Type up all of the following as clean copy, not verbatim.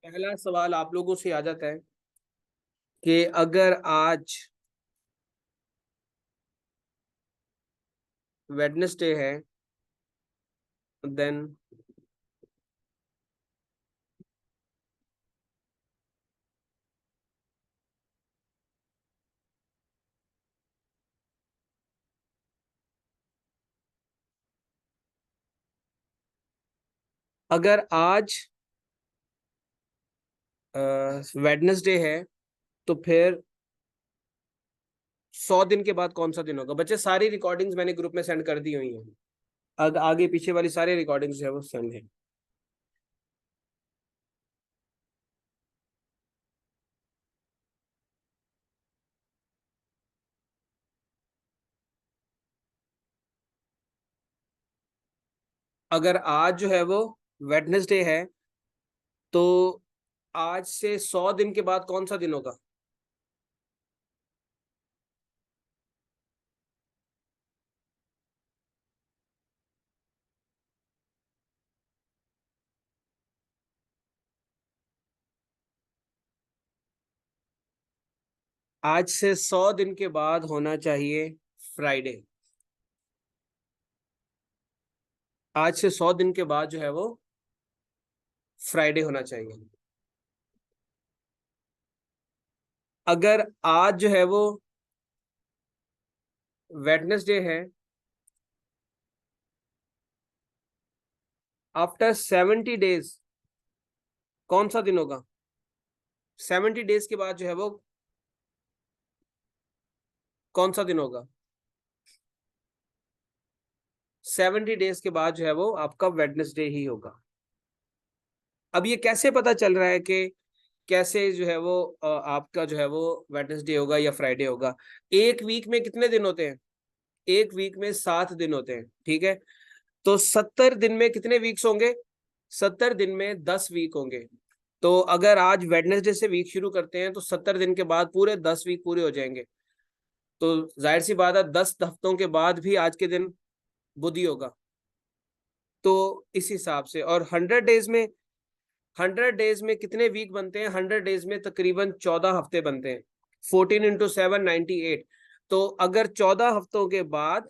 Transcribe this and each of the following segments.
पहला सवाल आप लोगों से आ जाता है कि अगर आज वेडनेसडे है देन अगर आज वेडनेसडे है तो फिर 100 दिन के बाद कौन सा दिन होगा? बच्चे सारी रिकॉर्डिंग्स मैंने ग्रुप में सेंड कर दी हुई हैं। आगे पीछे वाली सारी रिकॉर्डिंग्स है वो सेंड है। अगर आज जो है वो वेडनेसडे है तो आज से 100 दिन के बाद कौन सा दिन होगा? आज से 100 दिन के बाद होना चाहिए फ्राइडे। आज से 100 दिन के बाद जो है वो फ्राइडे होना चाहिए। अगर आज जो है वो वेडनेसडे है, आफ्टर 70 डेज कौन सा दिन होगा? 70 डेज के बाद जो है वो कौन सा दिन होगा? 70 डेज के बाद जो है वो आपका वेडनेसडे ही होगा। अब ये कैसे पता चल रहा है कि कैसे जो है वो आपका जो है वो वेडनेसडे होगा या फ्राइडे होगा? एक वीक में कितने दिन होते हैं? एक वीक में 7 दिन होते हैं, ठीक है। तो 70 दिन में कितने वीक्स होंगे? 70 दिन में 10 वीक होंगे। तो अगर आज वेडनेसडे से वीक शुरू करते हैं तो 70 दिन के बाद पूरे 10 वीक पूरे हो जाएंगे। तो जाहिर सी बात है 10 हफ्तों के बाद भी आज के दिन बुध ही होगा। तो इस हिसाब से, और 100 डेज में कितने वीक बनते हैं? 100 डेज में तकरीबन 14 हफ्ते बनते हैं। 14 × 7 98। तो अगर 14 हफ्तों के बाद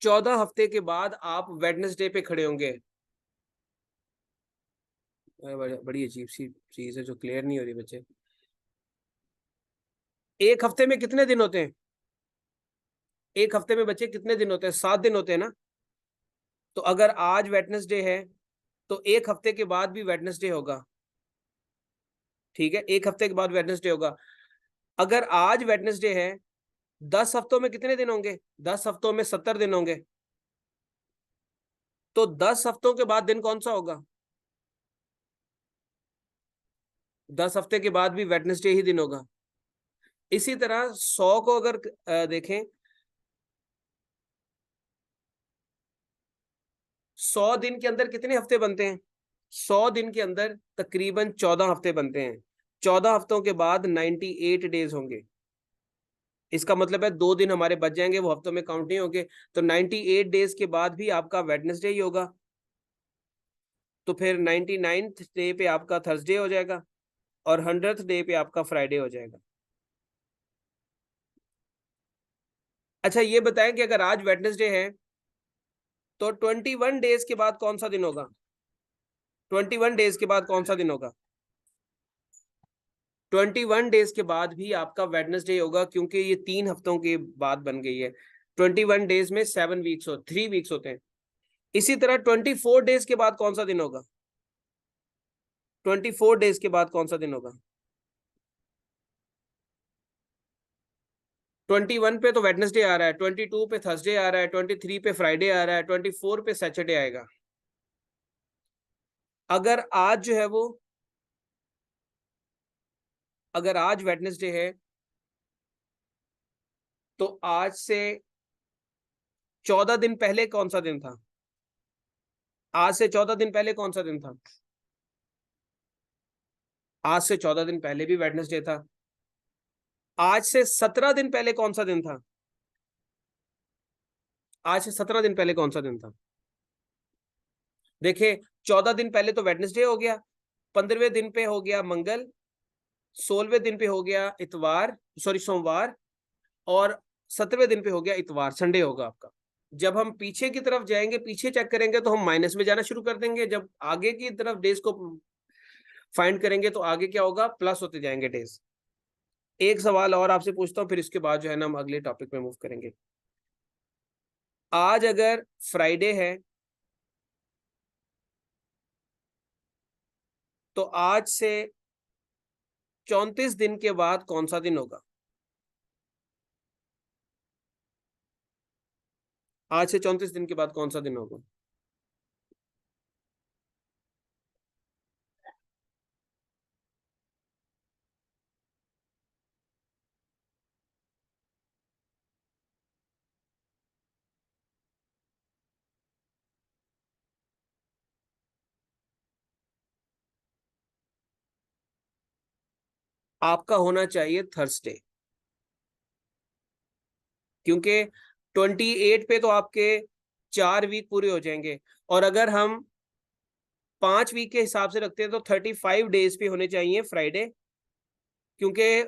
14 हफ्ते के बाद आप वेडनेसडे पे खड़े होंगे। बड़ी अजीब सी चीज है जो क्लियर नहीं हो रही बच्चे। एक हफ्ते में कितने दिन होते हैं? एक हफ्ते में बच्चे कितने दिन होते हैं? 7 दिन होते हैं ना। तो अगर आज वेडनेसडे है तो एक हफ्ते के बाद भी वेडनेसडे होगा, ठीक है। एक हफ्ते के बाद वेडनेसडे होगा। अगर आज वेडनेसडे है, 10 हफ्तों में कितने दिन होंगे? 10 हफ्तों में 70 दिन होंगे। तो 10 हफ्तों के बाद दिन कौन सा होगा? 10 हफ्ते के बाद भी वेडनेसडे ही दिन होगा। इसी तरह 100 को अगर देखें, 100 दिन के अंदर कितने हफ्ते बनते हैं? 100 दिन के अंदर तकरीबन 14 हफ्ते बनते हैं। 14 हफ्तों के बाद 98 डेज होंगे। इसका मतलब है 2 दिन हमारे बच जाएंगे, वो हफ्तों में काउंट नहीं होंगे। तो 98 डेज के बाद भी आपका वेडनेसडे ही होगा। तो फिर 99th डे पे आपका थर्सडे हो जाएगा और 100th डे पे आपका फ्राइडे हो जाएगा। अच्छा ये बताएं कि अगर आज वेडनेसडे है तो 21 डेज के बाद कौन सा दिन होगा? 21 डेज के बाद कौन सा दिन होगा? 21 डेज के बाद भी आपका वेडनेसडे होगा, क्योंकि ये 3 हफ्तों के बाद बन गई है। 21 डेज में 7 वीक्स 3 वीक्स होते हैं। इसी तरह 24 डेज के बाद कौन सा दिन होगा? 24 डेज के बाद कौन सा दिन होगा? 21 पे तो वेडनेसडे आ रहा है, 22 पे थर्सडे आ रहा है, 23 पे फ्राइडे आ रहा है, 24 पे सैटरडे आएगा। अगर आज जो है वो अगर आज वेडनेसडे है तो आज से 14 दिन पहले कौन सा दिन था? आज से 14 दिन पहले कौन सा दिन था? आज से 14 दिन पहले भी वेडनेसडे था। आज से 17 दिन पहले कौन सा दिन था? आज से 17 दिन पहले कौन सा दिन था? देखिए 14 दिन पहले तो वेडनेसडे हो गया, 15वें दिन पे हो गया मंगल, 16वें दिन पे हो गया इतवार, सॉरी सोमवार, और 17वें दिन पे हो गया इतवार, संडे होगा आपका। जब हम पीछे की तरफ जाएंगे, पीछे चेक करेंगे तो हम माइनस में जाना शुरू कर देंगे। जब आगे की तरफ डेज को फाइंड करेंगे तो आगे क्या होगा, प्लस होते जाएंगे डेज। एक सवाल और आपसे पूछता हूँ, फिर इसके बाद जो है ना हम अगले टॉपिक में मूव करेंगे। आज अगर फ्राइडे है तो आज से 34 दिन के बाद कौन सा दिन होगा? आज से 34 दिन के बाद कौन सा दिन होगा? आपका होना चाहिए थर्सडे, क्योंकि 28 पे तो आपके 4 वीक पूरे हो जाएंगे। और अगर हम 5 वीक के हिसाब से रखते हैं तो 35 डेज पे होने चाहिए फ्राइडे, क्योंकि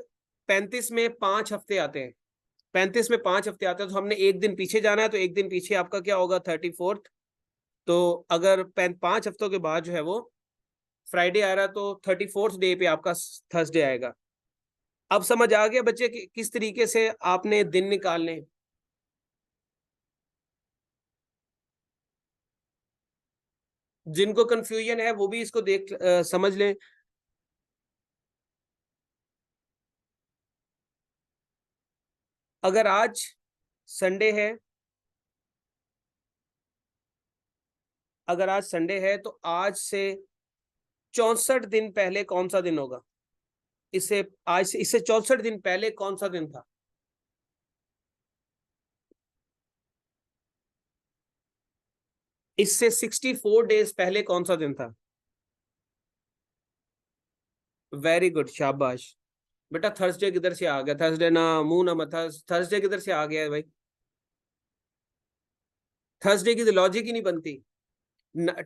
35 में 5 हफ्ते आते हैं। 35 में 5 हफ्ते आते हैं तो हमने एक दिन पीछे जाना है, तो एक दिन पीछे आपका क्या होगा, 34th। तो अगर 5 हफ्तों के बाद जो है वो फ्राइडे आ रहा है तो 34th डे पे आपका थर्सडे आएगा। अब समझ आ गया बच्चे कि किस तरीके से आपने दिन निकालने। जिनको कंफ्यूजन है वो भी इसको समझ लें। अगर आज संडे है, अगर आज संडे है तो आज से 64 दिन पहले कौन सा दिन होगा? इससे आज से इससे 64 दिन पहले कौन सा दिन था? इससे 64 डेज पहले कौन सा दिन था? वेरी गुड, शाबाश। बेटा थर्सडे किधर से आ गया? थर्सडे ना मुंह ना मथा, थर्सडे किधर से आ गया है भाई? थर्सडे की तो लॉजिक ही नहीं बनती।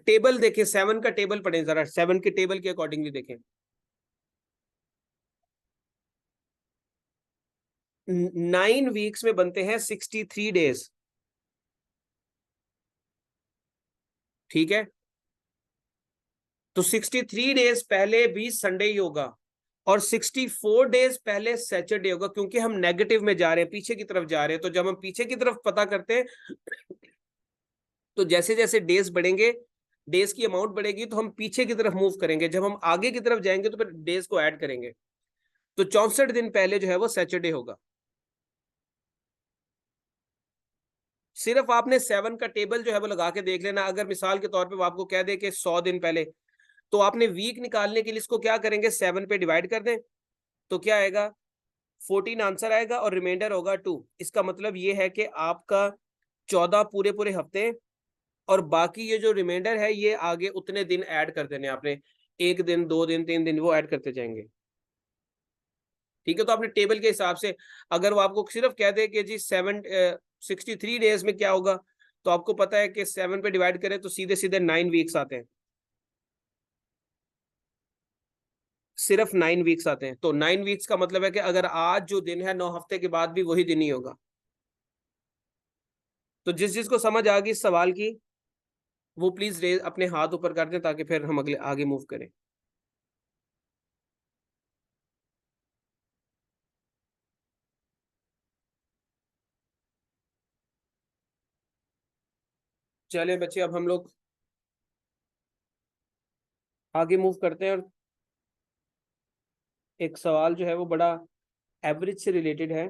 टेबल देखें, 7 का टेबल पढ़ें जरा, 7 के टेबल के अकॉर्डिंगली देखें। 9 वीक्स में बनते हैं 63 डेज, ठीक है? तो 63 डेज पहले भी संडे ही होगा, और 64 डेज पहले सैटरडे होगा, क्योंकि हम नेगेटिव में जा रहे हैं, पीछे की तरफ जा रहे हैं। तो जब हम पीछे की तरफ पता करते हैं तो जैसे जैसे डेज बढ़ेंगे, डेज की अमाउंट बढ़ेगी, तो हम पीछे की तरफ मूव करेंगे। जब हम आगे की तरफ जाएंगे तो फिर डेज को ऐड करेंगे। तो 64 दिन पहले जो है वो सैटरडे होगा। सिर्फ आपने 7 का टेबल जो है वो लगा के देख लेना। अगर मिसाल के तौर पे वो आपको कह दे कि 100 दिन पहले, तो आपने वीक निकालने के लिए इसको क्या करेंगे, 7 पे डिवाइड कर दें, तो क्या आएगा, 14 आंसर आएगा और रिमाइंडर होगा 2। इसका मतलब ये है कि आपका 14 पूरे पूरे हफ्ते, और बाकी ये जो रिमाइंडर है ये आगे उतने दिन ऐड कर देने आपने, 1 दिन 2 दिन 3 दिन वो ऐड करते जाएंगे। ठीक है? तो आपने टेबल के हिसाब से, अगर वो आपको सिर्फ कह दे कि जी 63 डेज में क्या होगा, तो आपको पता है कि 7 पे डिवाइड करें तो सीधे सीधे 9 वीक्स आते हैं, सिर्फ 9 वीक्स आते हैं। तो 9 वीक्स का मतलब है कि अगर आज जो दिन है 9 हफ्ते के बाद भी वही दिन ही होगा। तो जिस जिसको समझ आ गई इस सवाल की, वो प्लीज रेज अपने हाथ ऊपर कर दें ताकि फिर हम अगले आगे मूव करें। चले बच्चे, अब हम लोग आगे मूव करते हैं। और एक सवाल जो है वो बड़ा एवरेज से रिलेटेड है,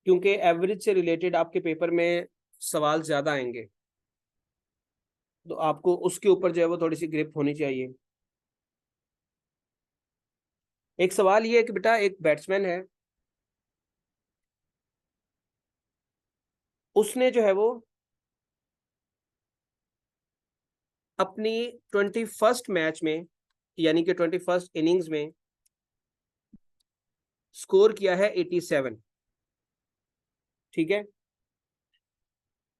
क्योंकि एवरेज से रिलेटेड आपके पेपर में सवाल ज्यादा आएंगे, तो आपको उसके ऊपर जो है वो थोड़ी सी ग्रिप होनी चाहिए। एक सवाल ये है कि बेटा एक बैट्समैन है, उसने जो है वो अपनी 21st मैच में, यानी कि 21st इनिंग्स में स्कोर किया है 87, ठीक है?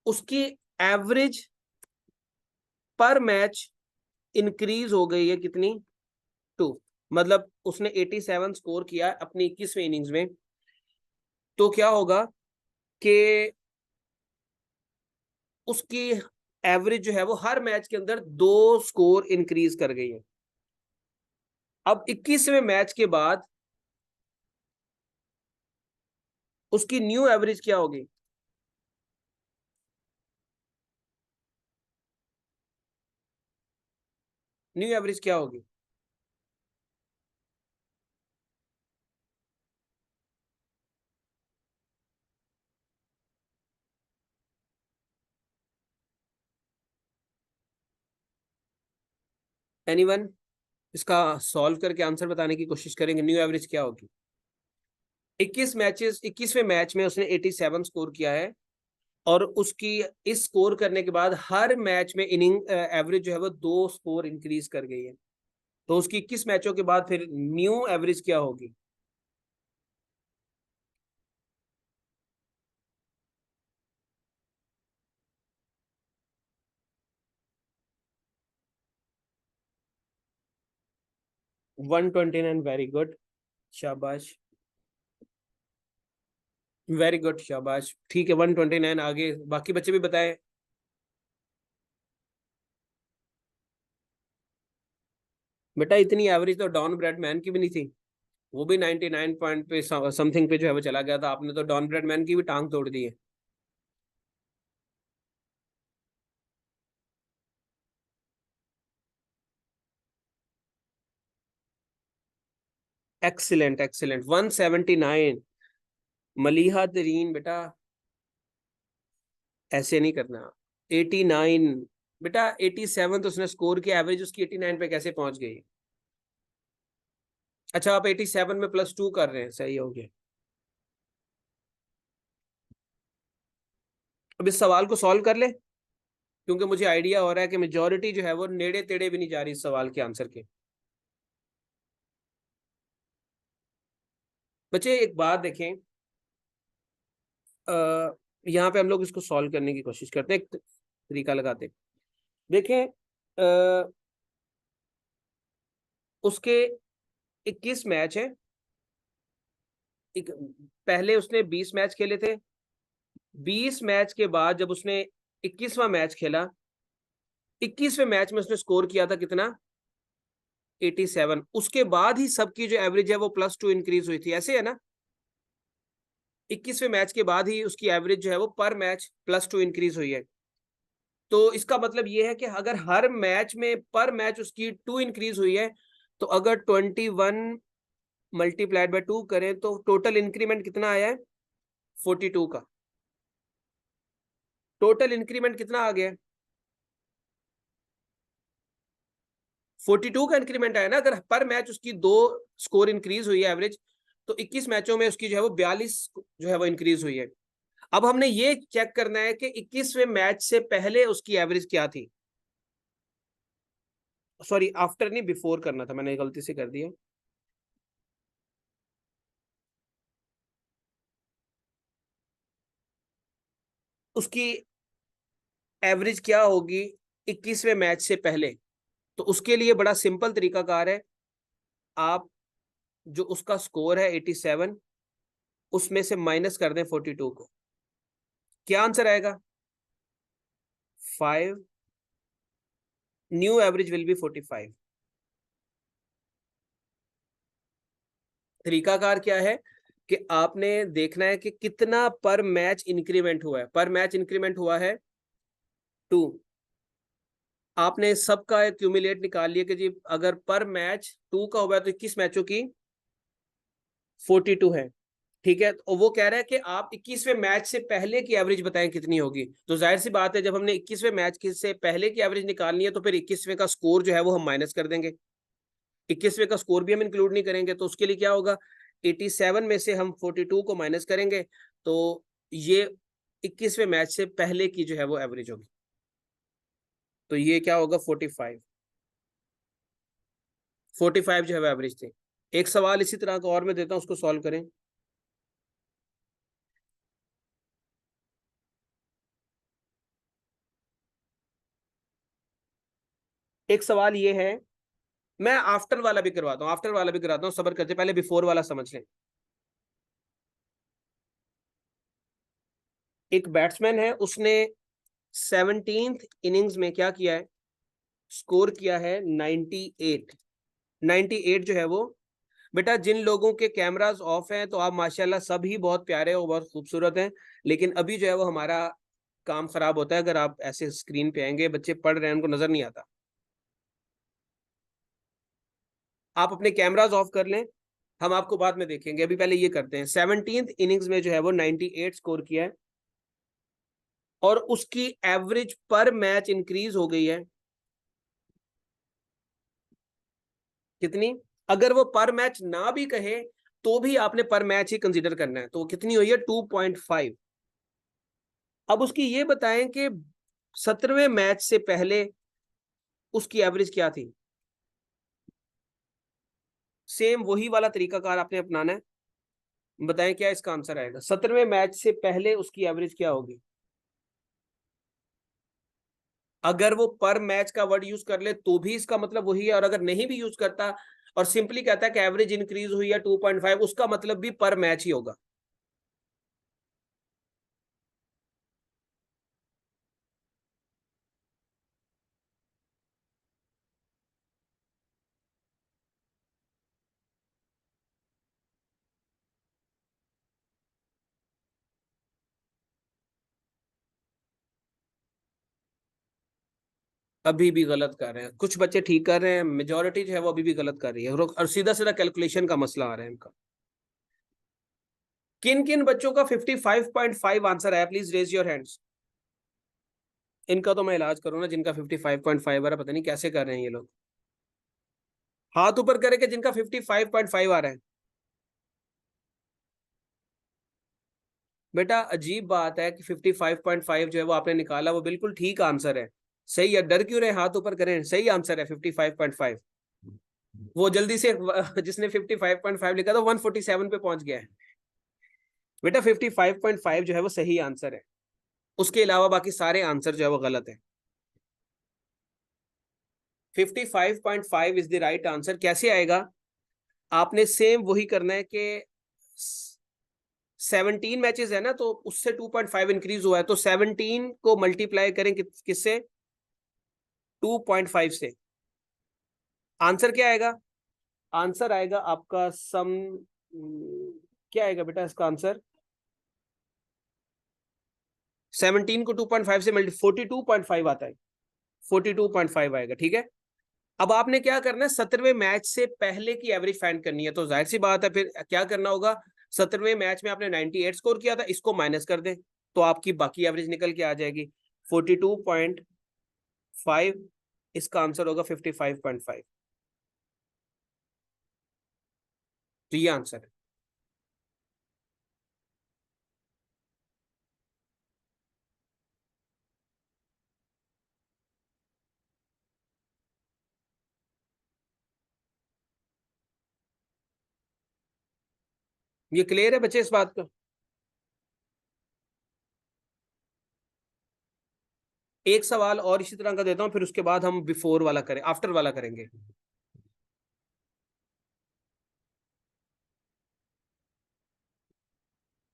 उसकी एवरेज पर मैच इंक्रीज हो गई है कितनी, 2। मतलब उसने 87 स्कोर किया अपनी 21वें इनिंग्स में, तो क्या होगा कि उसकी एवरेज जो है वो हर मैच के अंदर 2 स्कोर इंक्रीज कर गई है। अब 21वें मैच के बाद उसकी न्यू एवरेज क्या होगी? न्यू एवरेज क्या होगी? एनीवन इसका सॉल्व करके आंसर बताने की कोशिश करेंगे, न्यू एवरेज क्या होगी? 21वें मैच में उसने 87 स्कोर किया है, और उसकी इस स्कोर करने के बाद हर मैच में इनिंग एवरेज जो है वो 2 स्कोर इंक्रीज कर गई है। तो उसकी 21 मैचों के बाद फिर न्यू एवरेज क्या होगी? 129। वेरी गुड, शाबाश, वेरी गुड, शाबाश। ठीक है, 129। आगे बाकी बच्चे भी बताएं। बेटा इतनी एवरेज तो डॉन ब्रैडमैन की भी नहीं थी, वो भी 99 पॉइंट पे समथिंग पे जो है वो चला गया था। आपने तो डॉन ब्रैडमैन की भी टांग तोड़ दी है। Excellent excellent, 179। मलिहा तरीन बेटा, ऐसे नहीं करना। 89। बेटा 87 तो उसने स्कोर किया, एवरेज उसकी 89 पे कैसे पहुंच गई? अच्छा, आप 87 में +2 कर रहे हैं, सही हो गया। अब इस सवाल को सॉल्व कर ले, क्योंकि मुझे आइडिया हो रहा है कि मेजोरिटी जो है वो नेड़े तेड़े भी नहीं जा रही इस सवाल के आंसर के। बच्चे एक बात देखें, यहाँ पे हम लोग इसको सॉल्व करने की कोशिश करते हैं, एक तरीका लगाते हैं। देखें, उसके 21 मैच है। एक, पहले उसने 20 मैच खेले थे। 20 मैच के बाद जब उसने 21वां मैच खेला, 21वें मैच में उसने स्कोर किया था कितना? 87। उसके बाद ही सबकी जो एवरेज है वो +2 इंक्रीज हुई थी, ऐसे है ना? 21वें मैच के बाद ही उसकी एवरेज जो है वो पर मैच +2 इंक्रीज हुई है। तो इसका मतलब ये है कि अगर हर मैच में पर मैच उसकी 2 इंक्रीज हुई है, तो अगर 21 मल्टीप्लाइड बाय 2 करें तो टोटल इंक्रीमेंट कितना आया है? 42 का। टोटल इंक्रीमेंट कितना आ गया? 42 का इंक्रीमेंट आया ना। अगर पर मैच उसकी 2 स्कोर इंक्रीज हुई है एवरेज, तो 21 मैचों में उसकी जो है वो 42 जो है वो इंक्रीज हुई है। अब हमने ये चेक करना है कि 21वें मैच से पहले उसकी एवरेज क्या थी। सॉरी, आफ्टर नहीं, बिफोर करना था, मैंने गलती से कर दिया। उसकी एवरेज क्या होगी 21वें मैच से पहले? तो उसके लिए बड़ा सिंपल तरीकाकार है। आप जो उसका स्कोर है 87, उसमें से माइनस कर दें 42 को। क्या आंसर आएगा? 5। New average will be 45। तरीकाकार क्या है कि आपने देखना है कि कितना पर मैच इंक्रीमेंट हुआ है। पर मैच इंक्रीमेंट हुआ है 2। आपने सबका एक्यूमुलेट निकाल लिया कि जी अगर पर मैच 2 का हुआ है तो 21 मैचों की 42 है। ठीक है, तो वो कह रहा है कि आप 21वें मैच से पहले की एवरेज बताएं कितनी होगी। तो जाहिर सी बात है, जब हमने 21वें मैच की से पहले की एवरेज निकालनी है, तो फिर 21वें का स्कोर जो है वो हम माइनस कर देंगे। 21वें का स्कोर भी हम इंक्लूड नहीं करेंगे, तो उसके लिए क्या होगा? 87 में से हम 42 को माइनस करेंगे, तो ये 21वें मैच से पहले की जो है वो एवरेज होगी। तो ये क्या होगा? 45। 45 जो है वो एवरेज थी। एक सवाल इसी तरह का और मैं देता हूँ, उसको सॉल्व करें। एक सवाल ये है, मैं आफ्टर वाला भी करवाता हूँ, आफ्टर वाला भी कराता हूँ, सबर करते, पहले बिफोर वाला समझ लें। एक बैट्समैन है, उसने 17th इनिंग्स में क्या किया है, स्कोर किया है 98। 98 जो है वो, बेटा जिन लोगों के कैमरास ऑफ हैं तो आप माशाल्लाह सभी बहुत प्यारे हो, बहुत खूबसूरत हैं, लेकिन अभी जो है वो हमारा काम खराब होता है अगर आप ऐसे स्क्रीन पे आएंगे, बच्चे पढ़ रहे हैं उनको नजर नहीं आता। आप अपने कैमरास ऑफ कर लें, हम आपको बाद में देखेंगे, अभी पहले ये करते हैं। 17th इनिंग्स में जो है वो 98 स्कोर किया है और उसकी एवरेज पर मैच इंक्रीज हो गई है कितनी, अगर वो पर मैच ना भी कहे तो भी आपने पर मैच ही कंसीडर करना है, तो कितनी हुई है 2.5। अब उसकी ये बताएं कि 17वें मैच से पहले उसकी एवरेज क्या थी। सेम वही वाला तरीकाकार आपने अपनाना है, बताएं क्या इसका आंसर आएगा। 17वें मैच से पहले उसकी एवरेज क्या होगी, अगर वो पर मैच का वर्ड यूज कर ले तो भी इसका मतलब वही है, और अगर नहीं भी यूज करता और सिंपली कहता है कि एवरेज इंक्रीज हुई है 2.5, उसका मतलब भी पर मैच ही होगा। अभी भी गलत कर रहे हैं, कुछ बच्चे ठीक कर रहे हैं, मेजोरिटी जो है वो अभी भी गलत कर रही है, और सीधा सीधा कैलकुलेशन का मसला आ रहा है इनका। किन किन बच्चों का 55.5 आंसर है, प्लीज रेज योर हैंड्स। इनका तो मैं इलाज करूँ ना, जिनका 55.5 आ रहा है, पता नहीं कैसे कर रहे हैं ये लोग। हाथ ऊपर करे कि जिनका 55.5 आ रहा है। बेटा अजीब बात है कि 55.5 जो है वो आपने निकाला, वो बिल्कुल ठीक आंसर है, सही है, डर क्यों रहे, हाथ ऊपर करें, सही आंसर है 55.5। वो जल्दी से जिसने 55.5 लिखा था 147 पे पहुंच गया है। बेटा 55.5 जो है वो सही आंसर है, उसके अलावा बाकी सारे आंसर जो है वो गलत है। 55.5 इज द राइट आंसर। कैसे आएगा, आपने सेम वही करना है कि 17 मैचेस है ना, तो उससे 2.5 इंक्रीज हुआ है, तो 17 को मल्टीप्लाई करें किससे, 2.5 से। आंसर क्या आएगा, आंसर आएगा आपका सम, क्या आएगा बेटा इसका आंसर, 17 को 2.5 से मल्टी 42.5 आता है, 42.5 आएगा, ठीक है। अब आपने क्या करना है, 17वें मैच से पहले की एवरेज फाइंड करनी है, तो जाहिर सी बात है फिर क्या करना होगा, 17वें मैच में आपने 98 स्कोर किया था, इसको माइनस कर दें तो आपकी बाकी एवरेज निकल के आ जाएगी 42.5। इसका आंसर होगा 55.5, तो ये आंसर है। ये क्लियर है बच्चे इस बात का। एक सवाल और इसी तरह का देता हूं, फिर उसके बाद हम बिफोर वाला करें, आफ्टर वाला करेंगे।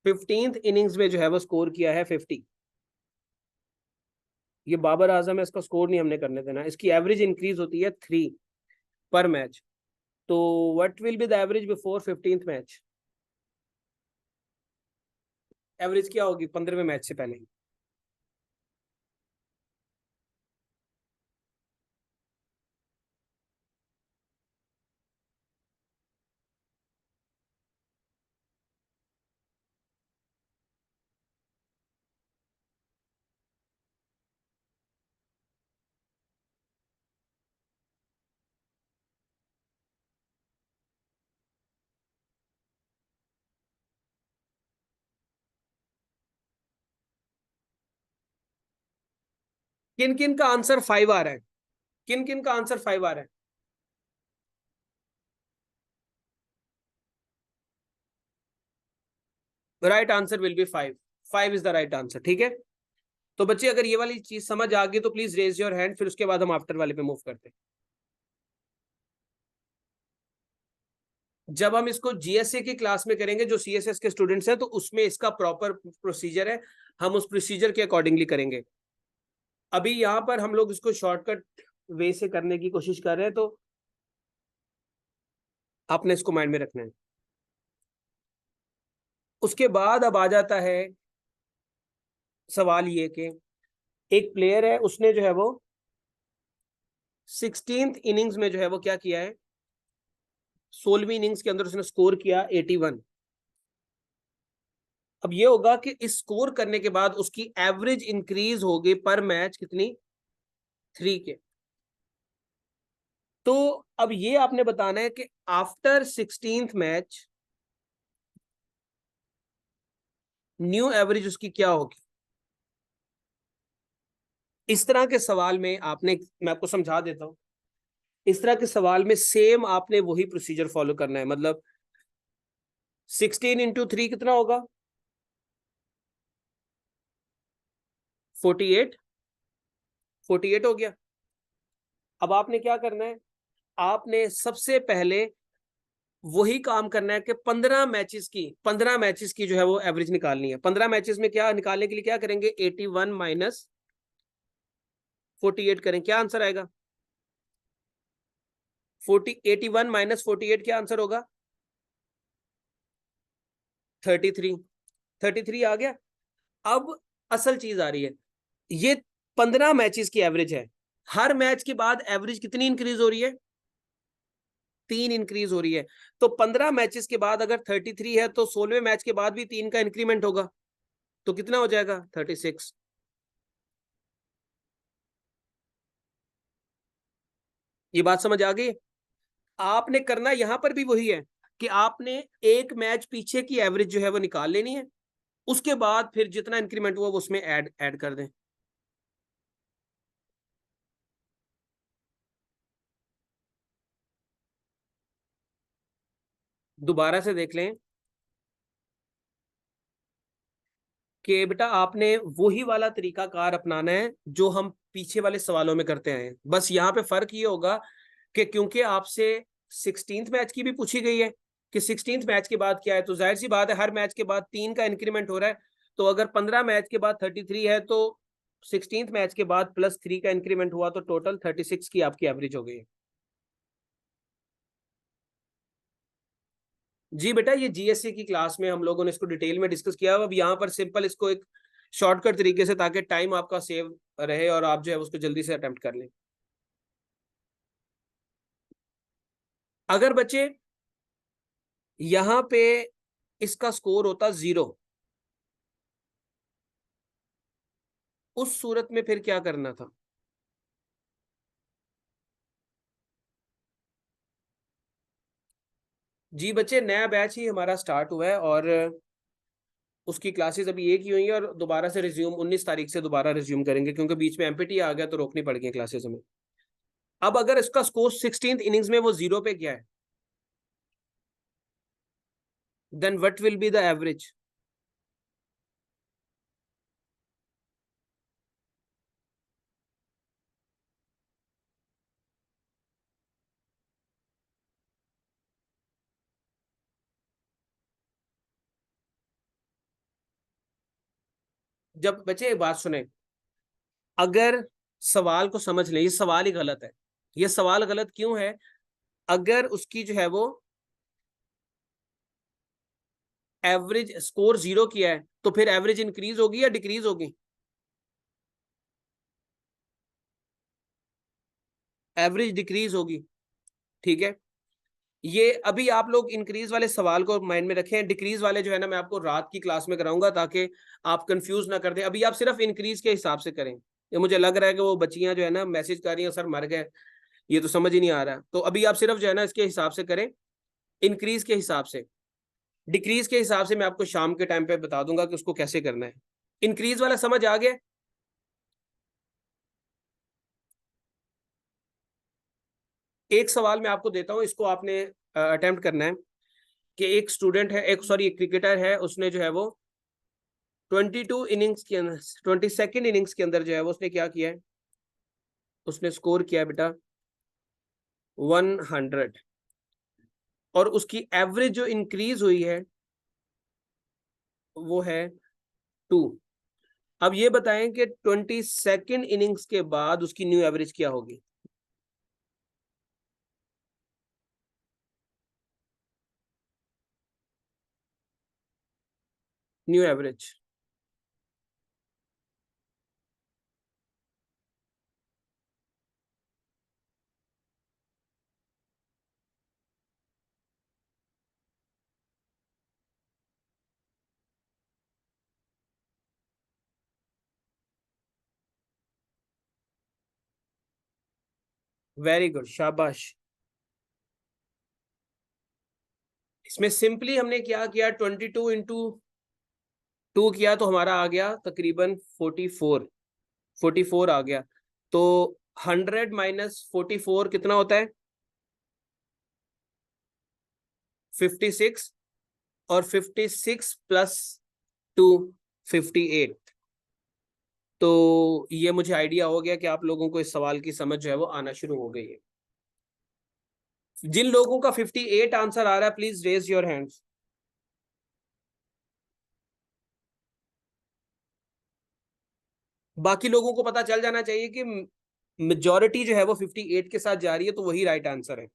15th इनिंग्स में जो है वो स्कोर किया है 50। ये बाबर आजम है, इसका स्कोर नहीं हमने करने देना, इसकी एवरेज इंक्रीज होती है 3 पर मैच, तो what will be the average before 15th match, average क्या होगी 15वें मैच से पहले। किन किन का आंसर 5 आ रहा है, किन किन का आंसर 5 आ रहा है। Right answer will be 5, 5 is the right answer, ठीक है। तो बच्चे अगर ये वाली चीज समझ आ गई तो प्लीज रेज योर हैंड, फिर उसके बाद हम आफ्टर वाले पे मूव करते हैं। जब हम इसको जीएसए की क्लास में करेंगे, जो सीएसएस के स्टूडेंट्स हैं, तो उसमें इसका प्रॉपर प्रोसीजर है, हम उस प्रोसीजर के अकॉर्डिंगली करेंगे। अभी यहाँ पर हम लोग इसको शॉर्टकट वे से करने की कोशिश कर रहे हैं, तो आपने इसको माइंड में रखना है। उसके बाद अब आ जाता है सवाल ये कि एक प्लेयर है, उसने जो है वो 16th इनिंग्स में जो है वो क्या किया है, 16वीं इनिंग्स के अंदर उसने स्कोर किया 81। अब ये होगा कि इस स्कोर करने के बाद उसकी एवरेज इंक्रीज होगी पर मैच कितनी, 3 के। तो अब ये आपने बताना है कि after 16th match new average उसकी क्या होगी। इस तरह के सवाल में आपने, मैं आपको समझा देता हूं, इस तरह के सवाल में सेम आपने वही प्रोसीजर फॉलो करना है। मतलब 16 इंटू 3 कितना होगा, 48, 48 हो गया। अब आपने क्या करना है, आपने सबसे पहले वही काम करना है कि 15 मैचेस की जो है वो एवरेज निकालनी है। 15 मैचेस में क्या निकालने के लिए क्या करेंगे, 81 माइनस 48 करें, क्या आंसर आएगा, 81 माइनस 48 क्या आंसर होगा, 33। 33 आ गया। अब असल चीज आ रही है, ये 15 मैचेस की एवरेज है, हर मैच के बाद एवरेज कितनी इंक्रीज हो रही है, 3 इंक्रीज हो रही है। तो 15 मैचेस के बाद अगर 33 है, तो 16वें मैच के बाद भी 3 का इंक्रीमेंट होगा, तो कितना हो जाएगा, 36। ये बात समझ आ गई। आपने करना यहां पर भी वही है कि आपने एक मैच पीछे की एवरेज जो है वो निकाल लेनी है, उसके बाद फिर जितना इंक्रीमेंट हुआ वो उसमें ऐड ऐड कर दें। दोबारा से देख लें कि बेटा आपने वही वाला तरीका कार अपनाना है जो हम पीछे वाले सवालों में करते हैं। बस यहाँ पे फर्क ये होगा कि क्योंकि आपसे 16th मैच की भी पूछी गई है कि 16th मैच के बाद क्या है, तो जाहिर सी बात है हर मैच के बाद 3 का इंक्रीमेंट हो रहा है। तो अगर 15 मैच के बाद 33 है, तो 16th मैच के बाद प्लस 3 का इंक्रीमेंट हुआ, तो टोटल 36 की आपकी एवरेज हो गई है। जी बेटा, ये जीएससी की क्लास में हम लोगों ने इसको डिटेल में डिस्कस किया। अब यहाँ पर सिंपल इसको एक शॉर्टकट तरीके से, ताकि टाइम आपका सेव रहे और आप जो है उसको जल्दी से अटेम्प्ट कर लें। अगर बच्चे यहाँ पे इसका स्कोर होता 0, उस सूरत में फिर क्या करना था। जी बच्चे, नया बैच ही हमारा स्टार्ट हुआ है और उसकी क्लासेस अभी एक ही हुई है, और दोबारा से रिज्यूम 19 तारीख से दोबारा रिज्यूम करेंगे, क्योंकि बीच में एमपीटी आ गया तो रोकनी पड़ गई क्लासेस हमें। अब अगर इसका स्कोर 16th इनिंग्स में वो 0 पे गया है, then what will be the average. जब बच्चे एक बात सुने, अगर सवाल को समझ लें, ये सवाल ही गलत है। ये सवाल गलत क्यों है, अगर उसकी जो है वो एवरेज स्कोर 0 किया है, तो फिर एवरेज इंक्रीज होगी या डिक्रीज होगी, एवरेज डिक्रीज होगी। ठीक है, ये अभी आप लोग इंक्रीज वाले सवाल को माइंड में रखें, डिक्रीज वाले जो है ना मैं आपको रात की क्लास में कराऊंगा, ताकि आप कंफ्यूज ना कर दें। अभी आप सिर्फ इंक्रीज के हिसाब से करें। ये मुझे लग रहा है कि वो बच्चियां जो है ना मैसेज कर रही हैं, सर मर गए, ये तो समझ ही नहीं आ रहा। तो अभी आप सिर्फ जो है ना इसके हिसाब से करें, इंक्रीज के हिसाब से। डिक्रीज के हिसाब से मैं आपको शाम के टाइम पे बता दूंगा कि उसको कैसे करना है। इंक्रीज वाला समझ आ गया। एक सवाल मैं आपको देता हूं, इसको आपने अटेम्प्ट करना है कि एक स्टूडेंट है, एक सॉरी एक क्रिकेटर है, उसने जो है वो 22 इनिंग्स के अंदर, 22nd इनिंग्स के अंदर जो है वो उसने क्या किया है, उसने स्कोर किया है बेटा 100। और उसकी एवरेज जो इंक्रीज हुई है वो है 2। अब ये बताएं कि 22nd इनिंग्स के बाद उसकी न्यू एवरेज क्या होगी। New average. वेरी गुड, शाबाश। इसमें सिंपली हमने क्या किया, 22 इंटू 2 किया तो हमारा आ गया तकरीबन 44 आ गया। तो 100 - 44 कितना होता है? 56। और 56 + 2 58। तो ये मुझे आइडिया हो गया कि आप लोगों को इस सवाल की समझ जो है वो आना शुरू हो गई है। जिन लोगों का 58 आंसर आ रहा है प्लीज रेज योर हैंड्स। बाकी लोगों को पता चल जाना चाहिए कि मेजोरिटी जो है वो 58 के साथ जा रही है, तो वही राइट आंसर है।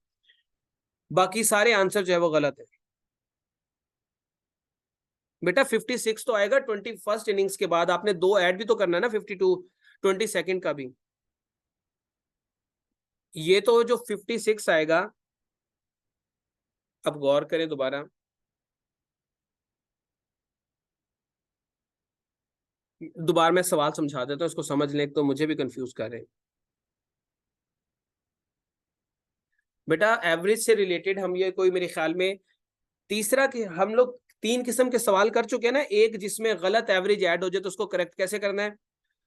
बाकी सारे आंसर जो है वो गलत है। बेटा 56 तो आएगा 21st इनिंग्स के बाद, आपने दो ऐड भी तो करना है ना, 52 22nd का भी। ये तो जो 56 आएगा, अब गौर करें दोबारा। दोबारा मैं सवाल समझा देता हूँ, इसको समझ लें, तो मुझे भी कंफ्यूज कर रहे हैं। बेटा एवरेज से रिलेटेड हम ये कोई मेरे ख्याल में तीसरा कि हम लोग 3 किस्म के सवाल कर चुके हैं ना। एक जिसमें गलत एवरेज ऐड हो जाए तो उसको करेक्ट कैसे करना है,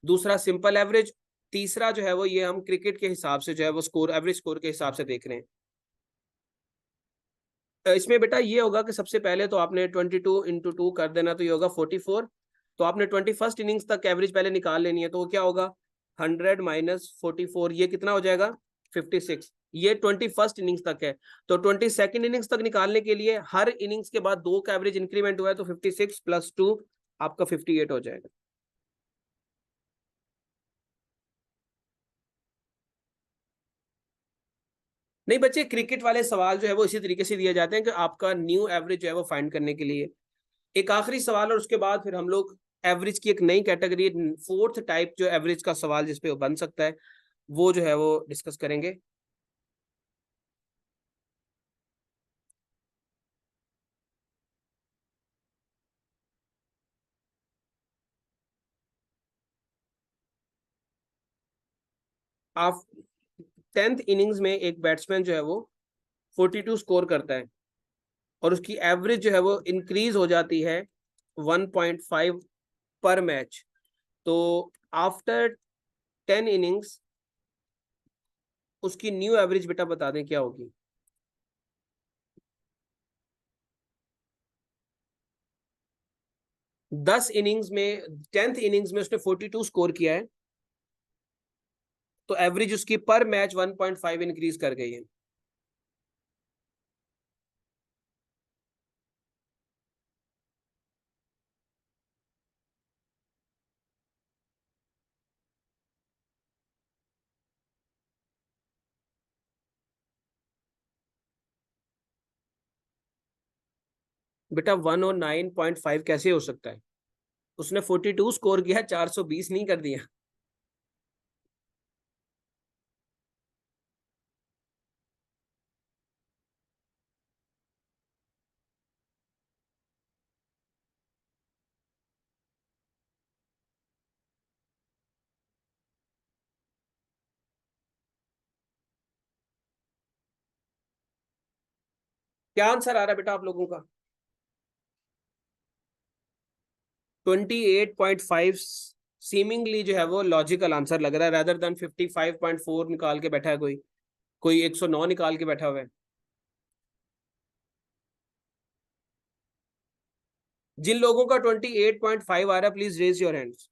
दूसरा सिंपल एवरेज, तीसरा जो है वो ये हम क्रिकेट के हिसाब से जो है वो स्कोर, एवरेज स्कोर के हिसाब से देख रहे हैं। इसमें बेटा ये होगा कि सबसे पहले तो आपने 22 इंटू 2 कर देना, तो ये होगा 44। तो आपने 21st इनिंग्स तक एवरेज पहले निकाल लेनी है, तो वो क्या होगा, 100 - 44, ये कितना हो जाएगा, 56। ये 21st इनिंग्स तक है। तो 22nd इनिंग्स तक निकालने के लिए हर इनिंग्स के बाद 2 का एवरेज इंक्रीमेंट हुआ है, तो 56 + 2 आपका 58 हो जाएगा। नहीं बच्चे, क्रिकेट वाले सवाल जो है वो इसी तरीके से दिए जाते हैं कि आपका न्यू एवरेज जो है वो फाइंड करने के लिए। एक आखिरी सवाल और उसके बाद फिर हम लोग एवरेज की एक नई कैटेगरी, फोर्थ टाइप जो एवरेज का सवाल जिसपे वो बन सकता है, वो जो है वो डिस्कस करेंगे। आप 10th इनिंग्स में एक बैट्समैन जो है वो 42 स्कोर करता है और उसकी एवरेज जो है वो इंक्रीज हो जाती है 1.5 पर मैच। तो आफ्टर 10 इनिंग्स उसकी न्यू एवरेज बेटा बता दें क्या होगी। 10 इनिंग्स में, 10th इनिंग्स में उसने 42 स्कोर किया है, तो एवरेज उसकी पर मैच 1.5 इंक्रीज कर गई है। बेटा 109.5 कैसे हो सकता है? उसने 42 स्कोर किया, 420 नहीं कर दिया। क्या आंसर आ रहा है बेटा आप लोगों का? 28.5 सीमिंगली जो है वो लॉजिकल आंसर लग रहा है, रेदर देन 55.4 निकाल के बैठा है कोई, कोई 109 निकाल के बैठा हुआ है। जिन लोगों का 28.5 आ रहा है please raise your hands.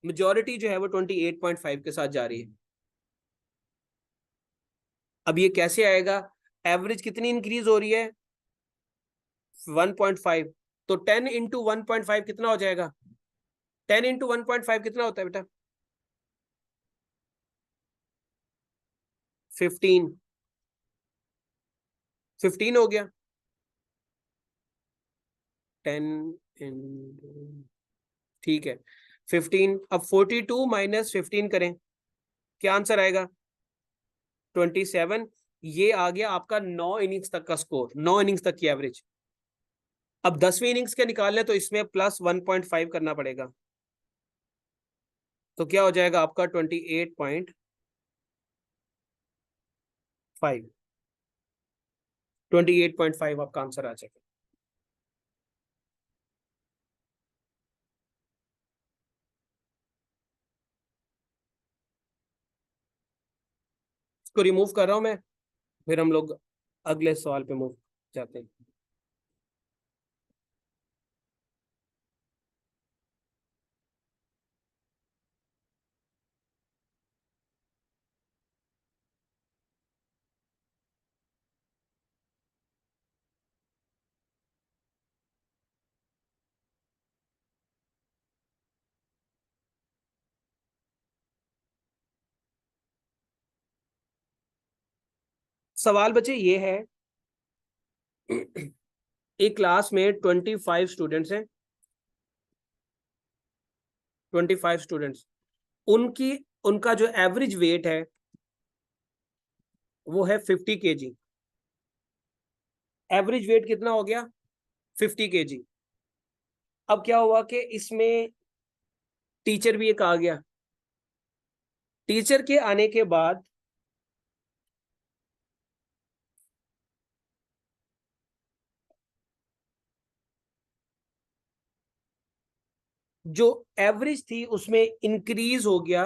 Majority जो है वो 28.5 के साथ जा रही है। अब ये कैसे आएगा, एवरेज कितनी इंक्रीज हो रही है 1.5, तो 10 इंटू 1.5 कितना हो जाएगा, 10 इंटू 1.5 कितना होता है बेटा 15, 15 हो गया 10 ठीक है 15। अब 42 माइनस 15 करें, क्या आंसर आएगा 27। ये आ गया आपका 9 इनिंग्स तक का स्कोर, 9 इनिंग्स तक की एवरेज। अब 10वीं इनिंग्स के निकालने तो इसमें प्लस 1.5 करना पड़ेगा, तो क्या हो जाएगा आपका 28.5, 28.5 आपका आंसर आ जाएगा। इसको रिमूव कर रहा हूं मैं, फिर हम लोग अगले सवाल पे मूव जाते हैं। सवाल बच्चे ये है, एक क्लास में 25 स्टूडेंट्स हैं, 25 स्टूडेंट्स, उनकी उनका जो एवरेज वेट है वो है 50 kg। एवरेज वेट कितना हो गया 50 kg। अब क्या हुआ कि इसमें टीचर भी एक आ गया, टीचर के आने के बाद जो एवरेज थी उसमें इंक्रीज हो गया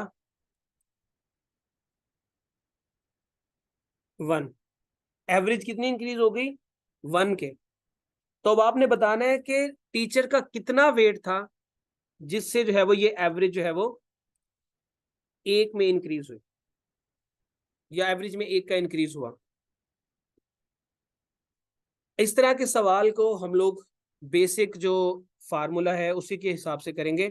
1, एवरेज कितनी इंक्रीज हो गई 1 के। तो अब आपने बताना है कि टीचर का कितना वेट था जिससे जो है वो ये एवरेज जो है वो 1 में इंक्रीज हुई, या एवरेज में 1 का इंक्रीज हुआ। इस तरह के सवाल को हम लोग बेसिक जो फार्मूला है उसी के हिसाब से करेंगे।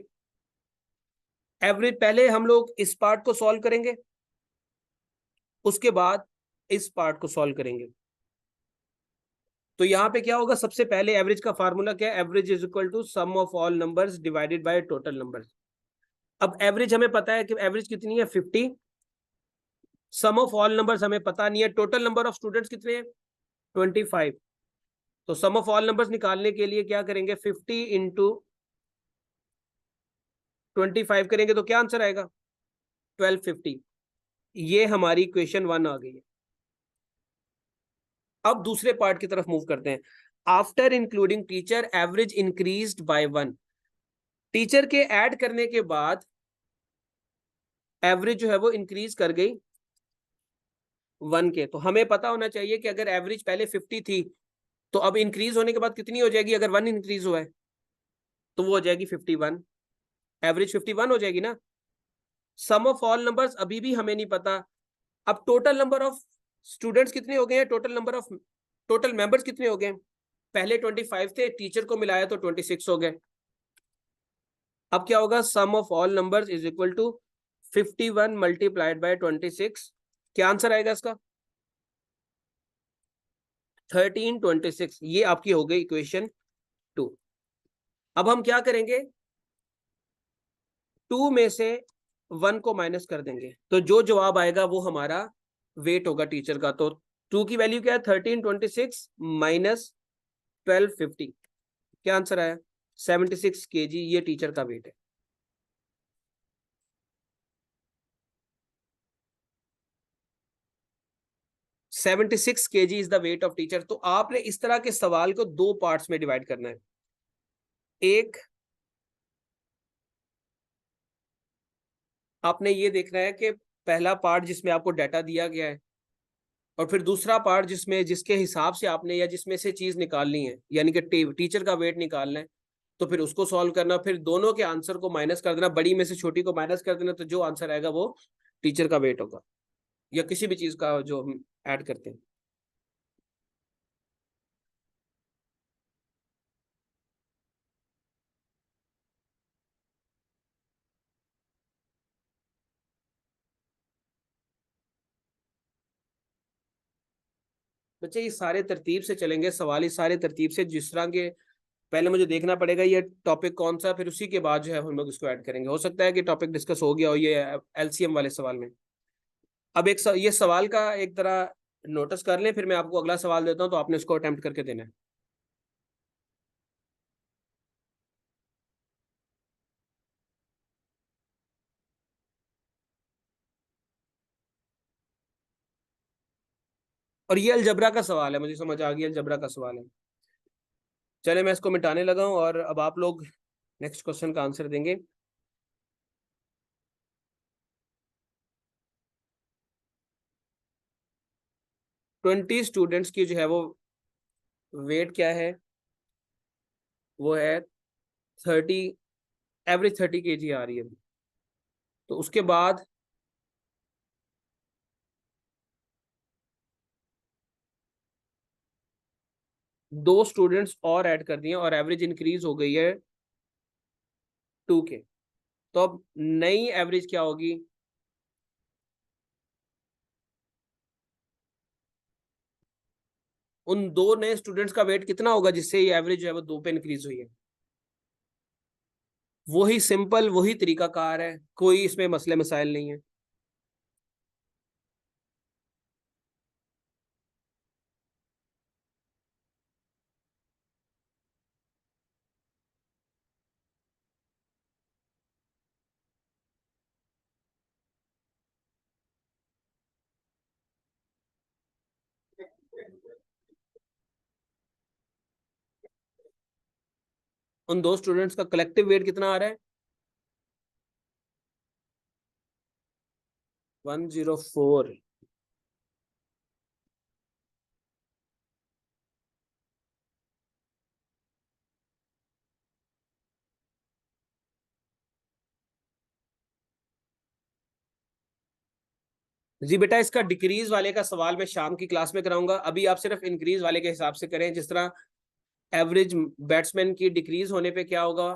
एवरेज पहले हम लोग इस पार्ट को सॉल्व करेंगे, उसके बाद इस पार्ट को सॉल्व करेंगे। तो यहां पे क्या होगा, सबसे पहले एवरेज का फार्मूला क्या है, average is equal to sum of all numbers divided by total numbers. अब एवरेज हमें पता है कि एवरेज कितनी है 50, सम ऑफ ऑल नंबर्स हमें पता नहीं है, टोटल नंबर ऑफ स्टूडेंट्स कितने हैं 25। तो सम ऑफ ऑल नंबर्स निकालने के लिए क्या करेंगे 50 इंटू 25 करेंगे, तो क्या आंसर आएगा 1250। ये हमारी इक्वेशन 1 आ गई है। अब दूसरे पार्ट की तरफ मूव करते हैं। After including teacher average increased by 1, teacher के ऐड करने के बाद एवरेज जो है वो इंक्रीज कर गई 1 के। तो हमें पता होना चाहिए कि अगर एवरेज पहले 50 थी तो अब इंक्रीज होने के बाद कितनी हो जाएगी, अगर 1 इंक्रीज हुआ है तो वो हो जाएगी 51, एवरेज 51 हो जाएगी ना। सम ऑफ ऑल नंबर्स अभी भी हमें नहीं पता। अब टोटल नंबर ऑफ स्टूडेंट्स कितने हो गए हैं, total number of total members कितने हो गए, पहले 25 थे, टीचर को मिलाया तो 26 हो गए। अब क्या होगा, sum of all numbers is equal to 51 multiplied by 26, क्या आंसर आएगा इसका 1326। ये आपकी हो गई इक्वेशन 2। अब हम क्या करेंगे, 2 में से 1 को माइनस कर देंगे, तो जो जवाब आएगा वो हमारा वेट होगा टीचर का। तो 2 की वैल्यू क्या है 1326 माइनस 1250, क्या आंसर आया 76 kg, ये टीचर का वेट है। Seventy six KG is the weight of teacher. तो आपने इस तरह के सवाल को 2 पार्ट्स में डिवाइड करना है। एक आपने ये देखना है कि पहला पार्ट जिसमें आपको डाटा दिया गया है, और फिर दूसरा पार्ट जिसमें जिसके हिसाब से आपने या जिसमें से चीज निकालनी है, यानी कि टीचर का वेट निकालना है, तो फिर उसको सॉल्व करना, फिर दोनों के आंसर को माइनस कर देना, बड़ी में से छोटी को माइनस कर देना, तो जो आंसर आएगा वो टीचर का वेट होगा, या किसी भी चीज का जो ऐड करते हैं। बच्चे ये सारे तरतीब से चलेंगे, सवाल इस सारे तरतीब से, जिस तरह के पहले मुझे देखना पड़ेगा ये टॉपिक कौन सा, फिर उसी के बाद जो है हम लोग इसको ऐड करेंगे। हो सकता है कि टॉपिक डिस्कस हो गया हो ये एलसीएम वाले सवाल में। अब ये सवाल का एक तरह नोटिस कर लें, फिर मैं आपको अगला सवाल देता हूं, तो आपने इसको अटेम्प्ट करके देना है। और ये अलजबरा का सवाल है, मुझे समझ आ गई, अलजबरा का सवाल है। चले मैं इसको मिटाने लगा हूं, और अब आप लोग नेक्स्ट क्वेश्चन का आंसर देंगे। 20 स्टूडेंट्स की जो है वो वेट क्या है, वो है 30, एवरेज 30 kg आ रही है। तो उसके बाद 2 स्टूडेंट्स और ऐड कर दिए और एवरेज इंक्रीज हो गई है 2 के। तो अब नई एवरेज क्या होगी? उन 2 नए स्टूडेंट्स का वेट कितना होगा जिससे ये एवरेज जो है वो 2 पे इंक्रीज हुई है? वही सिंपल, वही तरीका कार है, कोई इसमें मसले मसाइल नहीं है। उन 2 स्टूडेंट्स का कलेक्टिव वेट कितना आ रहा है? 104। जी बेटा, इसका डिक्रीज वाले का सवाल मैं शाम की क्लास में कराऊंगा, अभी आप सिर्फ इंक्रीज वाले के हिसाब से करें। जिस तरह एवरेज बैट्समैन की डिक्रीज होने पे क्या होगा,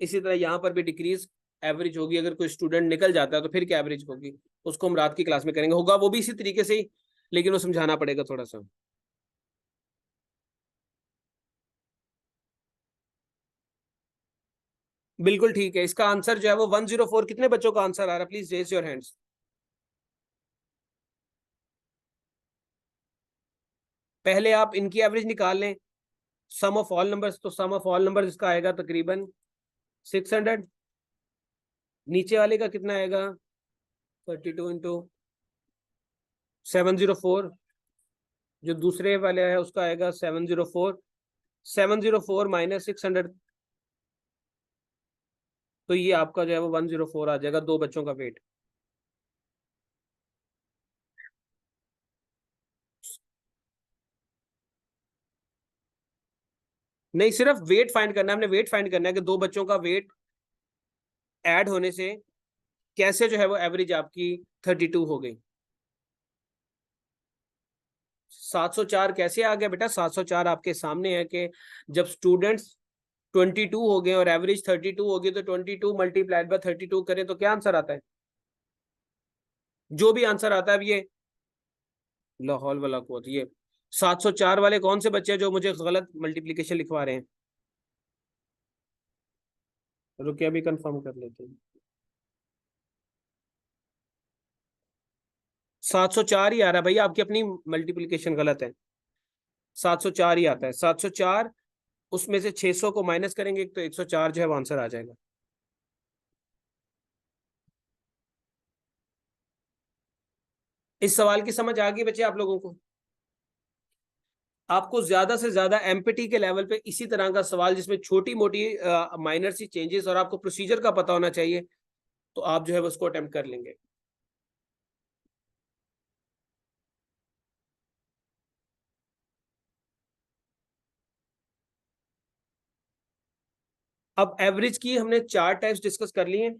इसी तरह यहाँ पर भी डिक्रीज एवरेज होगी। अगर कोई स्टूडेंट निकल जाता है तो फिर क्या एवरेज होगी, उसको हम रात की क्लास में करेंगे। होगा वो भी इसी तरीके से ही, लेकिन वो समझाना पड़ेगा थोड़ा सा। बिल्कुल ठीक है, इसका आंसर जो है वो 104। कितने बच्चों का आंसर आ रहा है? Please raise your hands. पहले आप इनकी एवरेज निकाल लें, सम ऑफ ऑल नंबर्स। तो सम ऑफ ऑल नंबर्स इसका आएगा तकरीबन 600। नीचे वाले का कितना आएगा? 32 × 704। जो दूसरे वाले है उसका आएगा 704। 704 -600, तो ये आपका जो है वो 104 आ जाएगा, 2 बच्चों का वेट। नहीं, सिर्फ वेट फाइंड करना है हमने, वेट फाइंड करना है कि 2 बच्चों का वेट ऐड होने से कैसे जो है वो एवरेज आपकी 32 हो गई। 704 कैसे आ गया बेटा? 704 आपके सामने है कि जब स्टूडेंट्स 22 हो गए और एवरेज 32 हो गई, तो 22 मल्टीप्लाइड बाय 32 करें तो क्या आंसर आता है? जो भी आंसर आता है अब ये लाहौल वाला को ये 704 वाले कौन से बच्चे हैं जो मुझे गलत मल्टीप्लीकेशन लिखवा रहे हैं? रुकिए अभी कंफर्म कर लेते हैं। 704 ही आ रहा है भैया, आपकी अपनी मल्टीप्लीकेशन गलत है। 704 ही आता है, 704। उसमें से 600 को माइनस करेंगे तो 104 जो है वो आंसर आ जाएगा। इस सवाल की समझ आ गई बच्चे आप लोगों को? आपको ज्यादा से ज्यादा एमपीटी के लेवल पे इसी तरह का सवाल जिसमें छोटी मोटी माइनर सी चेंजेस और आपको प्रोसीजर का पता होना चाहिए, तो आप जो है उसको अटेम्प्ट कर लेंगे। अब एवरेज की हमने 4 टाइप्स डिस्कस कर लिए हैं,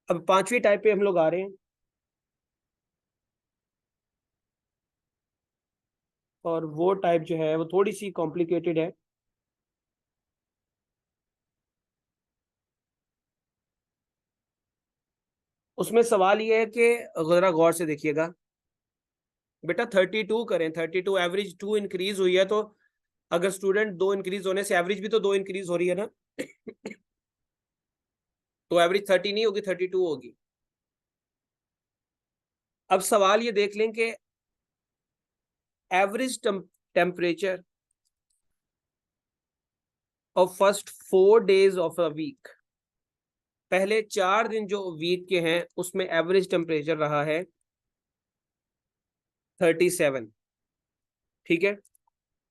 अब 5वीं टाइप पे हम लोग आ रहे हैं। और वो टाइप जो है वो थोड़ी सी कॉम्प्लिकेटेड है। उसमें सवाल ये है कि जरा गौर से देखिएगा बेटा, 32 करें, 32 एवरेज 2 इंक्रीज हुई है, तो अगर स्टूडेंट 2 इंक्रीज होने से एवरेज भी तो 2 इंक्रीज हो रही है ना। तो एवरेज 30 नहीं होगी, 32 होगी। अब सवाल ये देख लें कि average temperature of first 4 days of a week, पहले 4 दिन जो वीक के हैं उसमें एवरेज टेम्परेचर रहा है 37, ठीक है,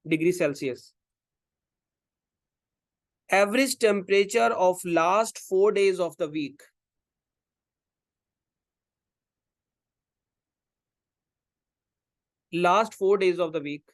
degree Celsius. Average temperature of last 4 days of the week, last 4 days of the week,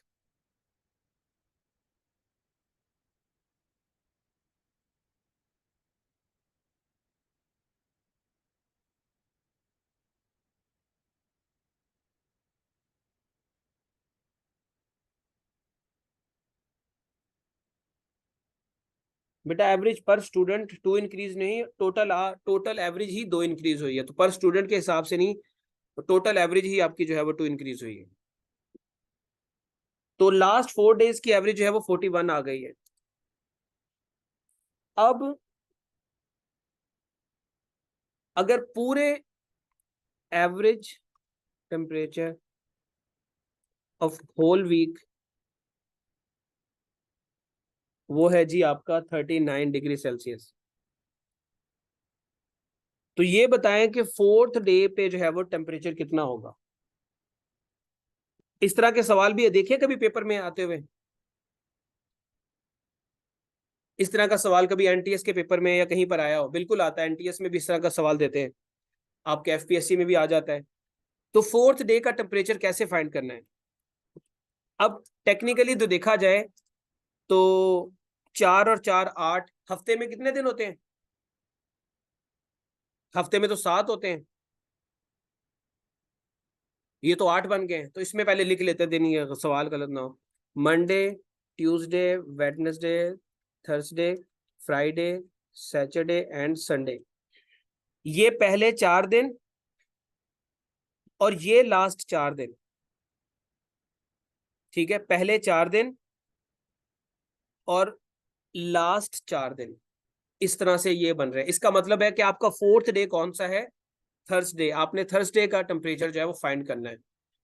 बेटा एवरेज पर स्टूडेंट 2 इंक्रीज नहीं, टोटल टोटल एवरेज ही 2 इंक्रीज हुई है, तो पर स्टूडेंट के हिसाब से नहीं, टोटल एवरेज ही आपकी जो है वो 2 इंक्रीज हुई है। तो लास्ट 4 डेज की एवरेज जो है वो 41 आ गई है। अब अगर पूरे average temperature of whole week वो है जी आपका 39 डिग्री सेल्सियस, तो ये बताएं कि 4th डे पे जो है वो टेम्परेचर कितना होगा। इस तरह के सवाल भी देखिए कभी पेपर में आते हुए, इस तरह का सवाल कभी एनटीएस के पेपर में या कहीं पर आया हो? बिल्कुल आता है, एनटीएस में भी इस तरह का सवाल देते हैं, आपके एफपीएससी में भी आ जाता है। तो 4th डे का टेम्परेचर कैसे फाइंड करना है? अब टेक्निकली तो देखा जाए तो 4 और 4 8, हफ्ते में कितने दिन होते हैं? हफ्ते में तो 7 होते हैं, ये तो 8 बन गए हैं, तो इसमें पहले लिख लेते हैं दिन, ये सवाल गलत ना हो। Monday, Tuesday, Wednesday, Thursday, Friday, Saturday and Sunday, ये पहले 4 दिन और ये लास्ट 4 दिन, ठीक है, पहले 4 दिन और लास्ट 4 दिन, इस तरह से ये बन रहे हैं। इसका मतलब है कि आपका 4th डे कौन सा है? थर्सडे। आपने थर्सडे का टेम्परेचर जो है वो फाइंड करना है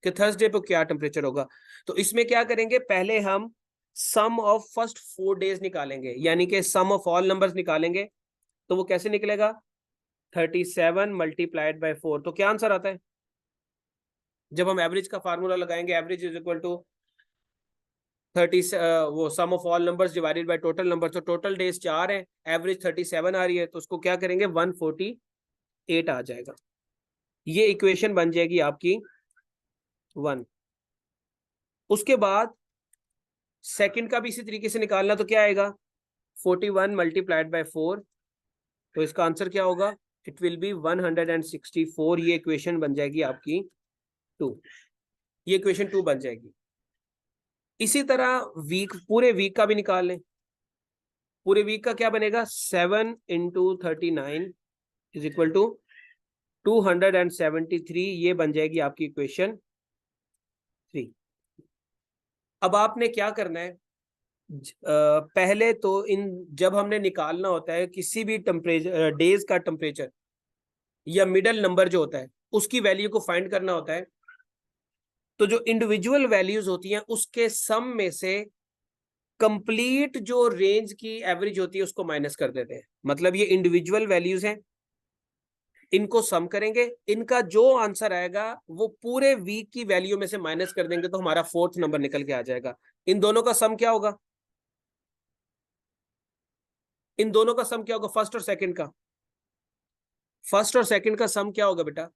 कि थर्सडे पे क्या टेम्परेचर होगा। तो इसमें क्या करेंगे, पहले हम सम ऑफ फर्स्ट 4 डेज निकालेंगे, यानी कि सम ऑफ ऑल नंबर्स निकालेंगे। तो वो कैसे निकलेगा? 37 मल्टीप्लाइड बाय 4, तो क्या आंसर आता है? जब हम एवरेज का फार्मूला लगाएंगे, एवरेज इज इक्वल टू 30, वो sum of all numbers divided by total number, तो टोटल डेज 4 है, एवरेज 37 आ रही है, तो उसको क्या करेंगे 148 आ जाएगा। ये इक्वेशन बन जाएगी आपकी 1। उसके बाद सेकंड का भी इसी तरीके से निकालना, तो क्या आएगा 41 मल्टीप्लाइड बाय 4, तो इसका आंसर क्या होगा? It will be 164। ये इक्वेशन बन जाएगी आपकी 2, ये इक्वेशन 2 बन जाएगी। इसी तरह वीक, पूरे वीक का भी निकाल लें। पूरे वीक का क्या बनेगा? 7 इंटू 39 इज इक्वल टू 273, ये बन जाएगी आपकी इक्वेशन 3। अब आपने क्या करना है, पहले तो इन, जब हमने निकालना होता है किसी भी टेम्परेचर डेज का टेम्परेचर या मिडल नंबर जो होता है उसकी वैल्यू को फाइंड करना होता है, तो जो इंडिविजुअल वैल्यूज होती हैं उसके सम में से कंप्लीट जो रेंज की एवरेज होती है उसको माइनस कर देते हैं। मतलब ये इंडिविजुअल वैल्यूज हैं, इनको सम करेंगे, इनका जो आंसर आएगा वो पूरे वीक की वैल्यू में से माइनस कर देंगे, तो हमारा 4th नंबर निकल के आ जाएगा। इन दोनों का सम क्या होगा? इन दोनों का सम क्या होगा, फर्स्ट और सेकंड का? फर्स्ट और सेकंड का सम क्या होगा बेटा?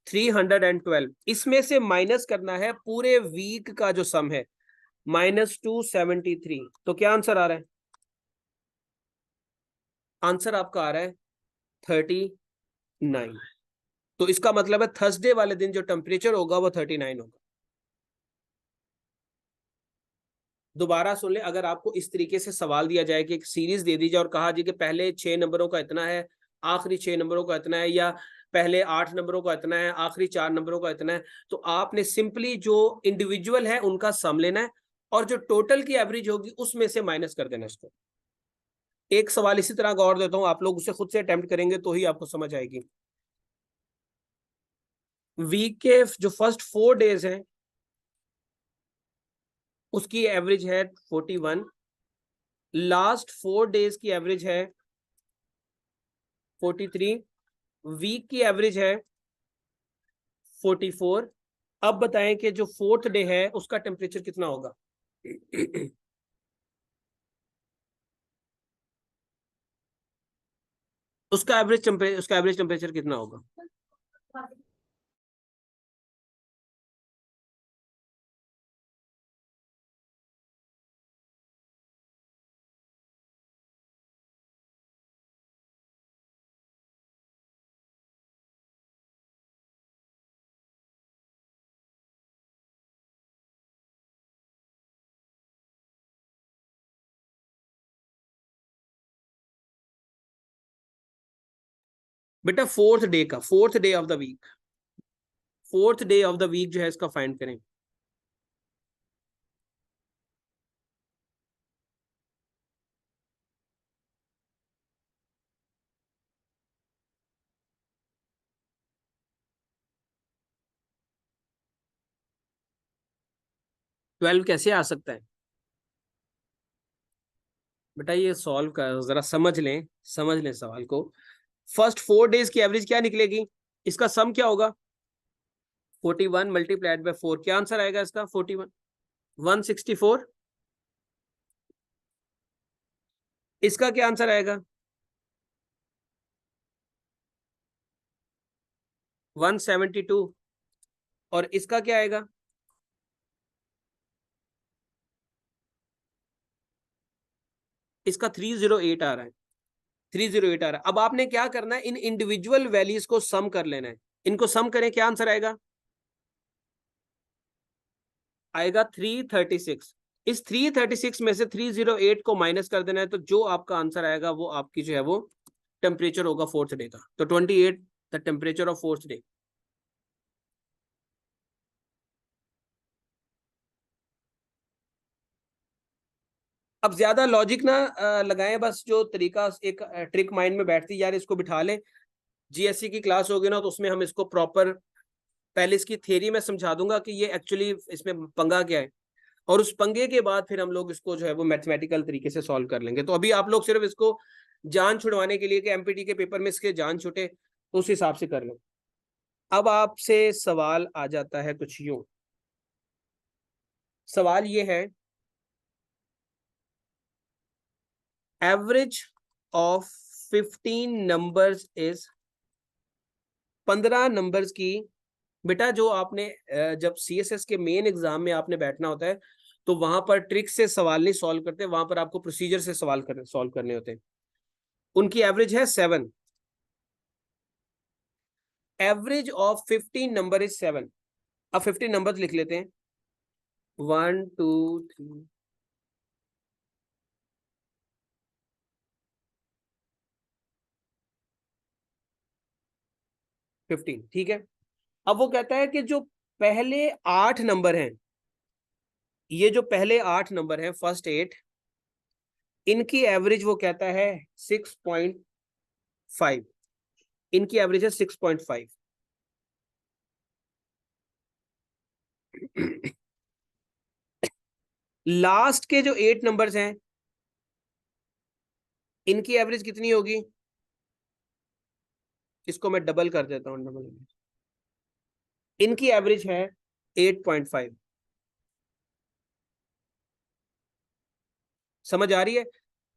312। इसमें से माइनस करना है पूरे वीक का जो सम है, -273। तो क्या आंसर आ रहा है? आंसर आपका आ रहा है 39। तो इसका मतलब है थर्सडे वाले दिन जो टेम्परेचर होगा वो 39 होगा। दोबारा सुन ले, अगर आपको इस तरीके से सवाल दिया जाए कि एक सीरीज दे दी जाए और कहा जी कि पहले 6 नंबरों का इतना है, आखिरी 6 नंबरों का इतना है, या पहले 8 नंबरों का इतना है, आखिरी 4 नंबरों का इतना है, तो आपने सिंपली जो इंडिविजुअल है उनका सम लेना है और जो टोटल की एवरेज होगी उसमें से माइनस कर देना इसको। एक सवाल इसी तरह का और देता हूं, आप लोग उसे खुद से अटेम्प्ट करेंगे तो ही आपको समझ आएगी। वीक के जो फर्स्ट 4 डेज हैं उसकी एवरेज है 41, लास्ट 4 डेज की एवरेज है 43, वीक की एवरेज है 44। अब बताएं कि जो 4th डे है उसका टेम्परेचर कितना होगा? उसका एवरेज टेम्परेचर कितना होगा? बेटा fourth day of the week, fourth day of the week जो है इसका फाइंड करें। ट्वेल्व कैसे आ सकता है? बेटा ये सॉल्व कर, जरा समझ लें सवाल को। फर्स्ट 4 डेज की एवरेज क्या निकलेगी, इसका सम क्या होगा? 41 मल्टीप्लाइड बाय 4, क्या आंसर आएगा इसका? 41, 164। इसका क्या आंसर आएगा? 172। और इसका क्या आएगा? इसका 308 आ रहा है, 308 आ रहा है। अब आपने क्या करना है, इन इंडिविजुअल वैल्यूज को सम कर लेना है। इनको सम करें, क्या आंसर आएगा? आएगा 336। इस 336 में से 308 को माइनस कर देना है, तो जो आपका आंसर आएगा वो आपकी जो है वो टेम्परेचर होगा 4th डे का। तो 28 the temperature of 4th day. अब ज्यादा लॉजिक ना लगाएं, बस जो तरीका एक ट्रिक माइंड में बैठती है यार, इसको बिठा लें। जीएससी की क्लास होगी ना तो उसमें हम इसको प्रॉपर, पहले इसकी थ्योरी में समझा दूंगा कि ये एक्चुअली इसमें पंगा क्या है, और उस पंगे के बाद फिर हम लोग इसको जो है वो मैथमेटिकल तरीके से सॉल्व कर लेंगे। तो अभी आप लोग सिर्फ इसको जान छुड़वाने के लिए कि एमपीटी के पेपर में इसके जान छुटे, तो उस हिसाब से कर लो। अब आपसे सवाल आ जाता है कुछ यूं, सवाल ये है, average of 15 numbers is, 15 numbers की। बेटा जो आपने जब सीएसएस के मेन एग्जाम में आपने बैठना होता है तो वहां पर ट्रिक से सवाल नहीं सॉल्व करते, वहां पर आपको प्रोसीजर से सवाल सॉल्व करने होते हैं। उनकी एवरेज है 7, एवरेज ऑफ 15 नंबर इज 7। अब 15 नंबर लिख लेते हैं, 1 2 3 15, ठीक है। अब वो कहता है कि जो पहले 8 नंबर हैं, ये जो पहले 8 नंबर हैं, फर्स्ट 8, इनकी एवरेज वो कहता है 6.5। इनकी एवरेज है 6.5। लास्ट के जो 8 नंबर्स हैं इनकी एवरेज कितनी होगी? इसको मैं डबल कर देता हूं, डबल। इनकी एवरेज है 8.5। समझ आ रही है?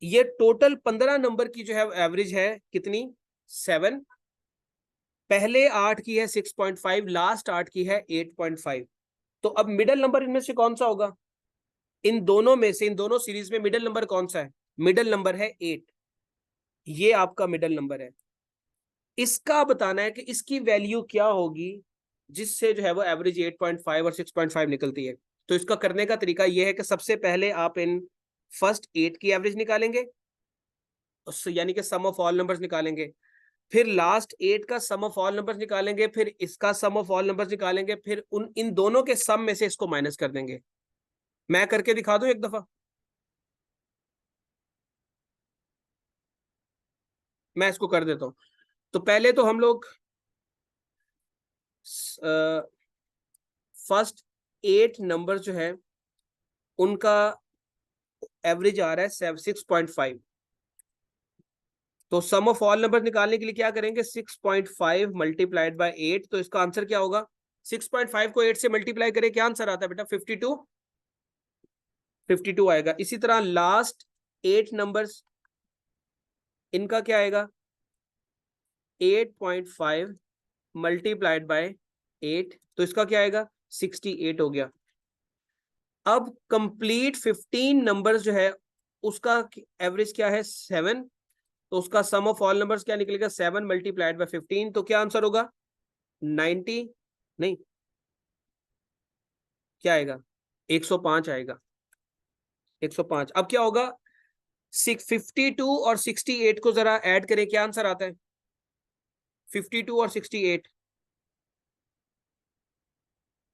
ये टोटल 15 नंबर की जो है एवरेज है कितनी? 7। पहले 8 की है 6.5, लास्ट 8 की है 8.5। तो अब मिडल नंबर इनमें से कौन सा होगा? इन दोनों में से, इन दोनों सीरीज में मिडल नंबर कौन सा है? मिडल नंबर है 8। ये आपका मिडल नंबर है। इसका बताना है कि इसकी वैल्यू क्या होगी जिससे जो है वो एवरेज 8.5 और 6.5 निकलती है। तो इसका करने का तरीका ये है कि सबसे पहले आप इन फर्स्ट 8 की एवरेज निकालेंगे, यानी कि सम ऑफ ऑल नंबर्स निकालेंगे, फिर लास्ट 8 का सम ऑफ ऑल नंबर्स निकालेंगे, फिर इसका सम ऑफ ऑल नंबर्स निकालेंगे, फिर इन दोनों के सम में से इसको माइनस कर देंगे। मैं करके दिखा दूं एक दफा, मैं इसको कर देता हूं। तो पहले तो हम लोग फर्स्ट 8 नंबर जो है उनका एवरेज आ रहा है 6.5। तो सम ऑफ ऑल नंबर निकालने के लिए क्या करेंगे, 6.5 मल्टीप्लाइड बाय 8, तो इसका आंसर क्या होगा, 6.5 को 8 से मल्टीप्लाई करें, क्या आंसर आता है बेटा, 52 आएगा। इसी तरह लास्ट 8 नंबर्स, इनका क्या आएगा, 8.5 मल्टीप्लाइड बाय 8, तो इसका क्या आएगा, 68 हो गया। अब कंप्लीट 15 नंबर्स जो है उसका एवरेज क्या है, 7, तो उसका सम ऑफ ऑल नंबर्स क्या निकलेगा, 7 मल्टीप्लाइड बाय 15, तो क्या आंसर होगा, 90, नहीं क्या आएगा, 105 आएगा, 105। अब क्या होगा, 52 और 68 को जरा ऐड करें, क्या आंसर आता है, 52 और 68,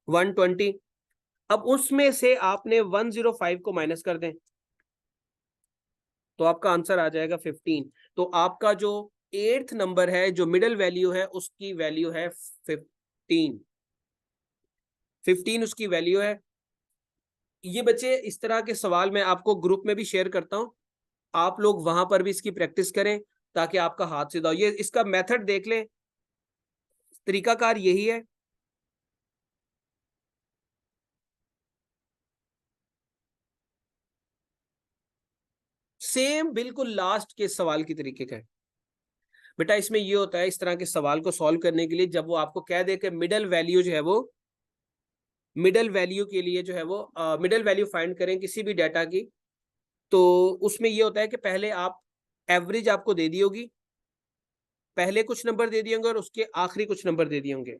120। अब उसमें से आपने 105 को माइनस कर दें, तो आपका आंसर आ जाएगा 15। तो आपका जो 8th नंबर है, जो मिडिल वैल्यू है, उसकी वैल्यू है 15, 15 उसकी वैल्यू है। ये बच्चे इस तरह के सवाल मैं आपको ग्रुप में भी शेयर करता हूं, आप लोग वहां पर भी इसकी प्रैक्टिस करें ताकि आपका हाथ सीधा हो। ये इसका मेथड देख लें, तरीकाकार यही है। सेम बिल्कुल लास्ट के सवाल की तरीके का है बेटा। इसमें ये होता है, इस तरह के सवाल को सॉल्व करने के लिए, जब वो आपको कह दे कि मिडिल वैल्यू जो है वो, मिडिल वैल्यू के लिए जो है वो मिडिल वैल्यू फाइंड करें किसी भी डाटा की, तो उसमें ये होता है कि पहले आप एवरेज आपको दे दी होगी, पहले कुछ नंबर दे दिए होंगे और उसके आखिरी कुछ नंबर दे दिए होंगे,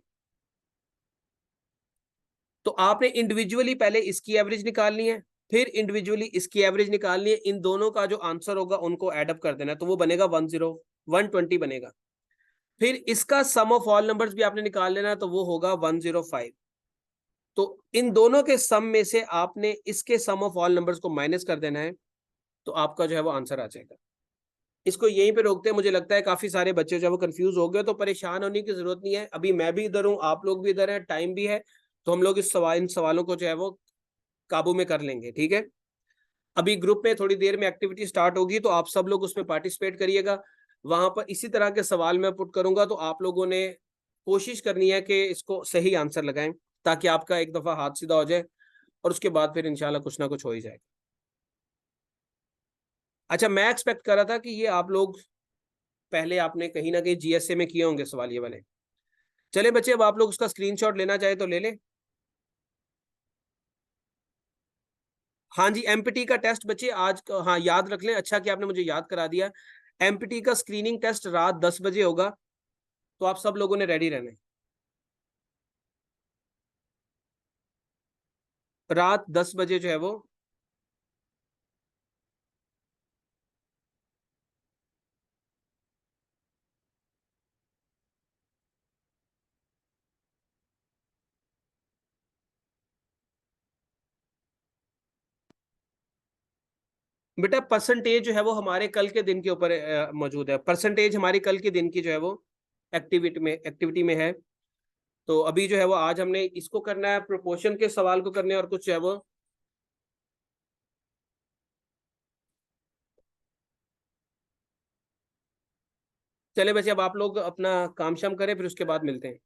तो आपने इंडिविजुअली पहले इसकी एवरेज निकालनी है, फिर इंडिविजुअली इसकी एवरेज निकालनी है, इन दोनों का जो आंसर होगा उनको एड अप कर देना है, तो वो बनेगा 120 बनेगा। फिर इसका सम ऑफ ऑल नंबर्स भी आपने निकाल लेना, तो वो होगा 105। तो इन दोनों के सम में से आपने इसके सम ऑफ ऑल नंबर्स को माइनस कर देना है, तो आपका जो है वो आंसर आ जाएगा। इसको यहीं पे रोकते हैं, मुझे लगता है काफी सारे बच्चे जो है वो कंफ्यूज हो गए, तो परेशान होने की जरूरत नहीं है। अभी मैं भी इधर हूँ, आप लोग भी इधर हैं, टाइम भी है, तो हम लोग इन सवालों को जो है वो काबू में कर लेंगे, ठीक है। अभी ग्रुप में थोड़ी देर में एक्टिविटी स्टार्ट होगी, तो आप सब लोग उसमें पार्टिसिपेट करिएगा। वहां पर इसी तरह के सवाल मैं पुट करूंगा, तो आप लोगों ने कोशिश करनी है कि इसको सही आंसर लगाएं, ताकि आपका एक दफा हाथ सीधा हो जाए, और उसके बाद फिर इंशाल्लाह कुछ ना कुछ हो ही जाएगा। अच्छा, मैं एक्सपेक्ट कर रहा था कि ये आप लोग पहले आपने कहीं ना कहीं जीएसए में किए होंगे सवाल ये वाले। चले बच्चे, अब आप लोग उसका स्क्रीनशॉट लेना चाहे तो ले लें। हाँ जी, एमपीटी का टेस्ट बच्चे आज, हाँ याद रख लें, अच्छा कि आपने मुझे याद करा दिया। एमपीटी का स्क्रीनिंग टेस्ट रात 10 बजे होगा, तो आप सब लोगों ने रेडी रहना है। रात 10 बजे जो है वो, बेटा परसेंटेज जो है वो हमारे कल के दिन के ऊपर मौजूद है। परसेंटेज हमारी कल के दिन की जो है वो एक्टिविटी में है। तो अभी जो है वो आज हमने इसको करना है, प्रोपोर्शन के सवाल को करने, और कुछ जो है वो, चले बच्चे अब आप लोग अपना काम शाम करें, फिर उसके बाद मिलते हैं।